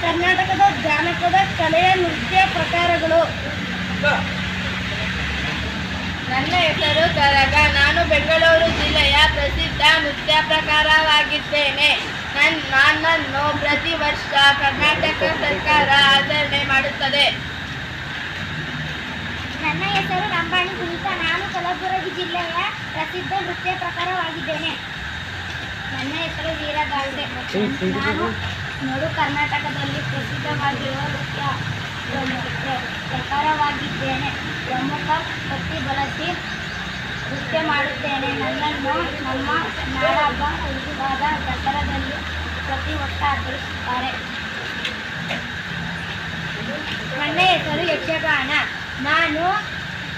ಕರ್ನಾಟಕದ ಜಾನಪದ ಕಲೆಯ ನೃತ್ಯ ಪ್ರಕಾರಗಳು. ನನ್ನ ಹೆಸರು ಕರಗ. ನಾನು ಬೆಂಗಳೂರು ಜಿಲ್ಲೆಯ ಪ್ರಸಿದ್ಧ ನೃತ್ಯ ಪ್ರಕಾರವಾಗಿದ್ದೇನೆ. ನನ್ನನ್ನು ಪ್ರತಿ ವರ್ಷ ಕರ್ನಾಟಕ ಸರ್ಕಾರ ಆಚರಣೆ ಮಾಡುತ್ತದೆ. ನನ್ನ ಹೆಸರು ರಂಬಾಣಿ ಸುನೀತಾ. ನಾನು ಕಲಬುರಗಿ ಜಿಲ್ಲೆಯ ಪ್ರಸಿದ್ಧ ನೃತ್ಯ ಪ್ರಕಾರವಾಗಿದ್ದೇನೆ. ನನ್ನ ಹೆಸರು ವೀರಗಾಸೆ. ನಾನು ನಡು ಕರ್ನಾಟಕದಲ್ಲಿ ಪ್ರಸಿದ್ಧವಾಗಿರುವ ನೃತ್ಯ ಪ್ರಕಾರವಾಗಿದ್ದೇನೆ. ಪ್ರಮುಖ ಕತ್ತಿ ಬಳಸಿ ನೃತ್ಯ ಮಾಡುತ್ತೇನೆ. ನನ್ನನ್ನು ನಮ್ಮ ನಾಡಹಬ್ಬ ಹುಡುಗಾದ ದಸರಾದಲ್ಲಿ ಪ್ರತಿ ವರ್ಷ ಆಚರಿಸುತ್ತಾರೆ. ನನ್ನ ಹೆಸರು ಯಕ್ಷಗಾನ. ನಾನು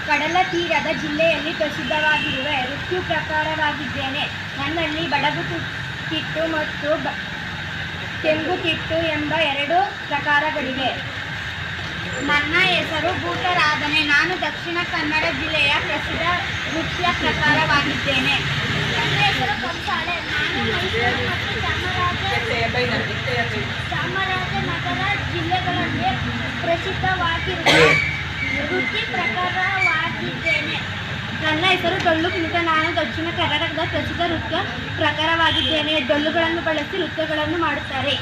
ಕಡಲ ತೀರದ ಜಿಲ್ಲೆಯಲ್ಲಿ ಪ್ರಸಿದ್ಧವಾಗಿರುವ ನೃತ್ಯ ಪ್ರಕಾರವಾಗಿದ್ದೇನೆ. ನನ್ನಲ್ಲಿ ಬಡಗು ತಿಟ್ಟು ಮತ್ತು ತೆಂಗುತಿಟ್ಟು ಎಂಬ 2 ಪ್ರಕಾರಗಳಿವೆ. ನನ್ನ ಹೆಸರು ಭೂತರಾಧನೆ. ನಾನು ದಕ್ಷಿಣ ಕನ್ನಡ ಜಿಲ್ಲೆಯ ಪ್ರಸಿದ್ಧ ನೃತ್ಯ ಪ್ರಕಾರವಾಗಿದ್ದೇನೆ. ನನ್ನ ಹೆಸರು ಕಂಸಾಳೆ. ನಾನು ಮೈಸೂರು ಮತ್ತು ಚಾಮರಾಜನಗರ ಜಿಲ್ಲೆಗಳಲ್ಲಿ ಪ್ರಸಿದ್ಧವಾಗಿರುವ ನೃತ್ಯ ಪ್ರಕಾರವಾಗಿದ್ದೇನೆ. ನನ್ನ ಹೆಸರು ಡೊಳ್ಳು ಕುಣಿತ. ನಾನು ದಕ್ಷಿಣ ಕರ್ನಾಟಕದ ಪ್ರಸಿದ್ಧ ನೃತ್ಯ ಪ್ರಕಾರವಾಗಿದ್ದೇನೆ. ಡೊಳ್ಳುಗಳನ್ನು ಬಳಸಿ ನೃತ್ಯಗಳನ್ನು ಮಾಡುತ್ತಾರೆ.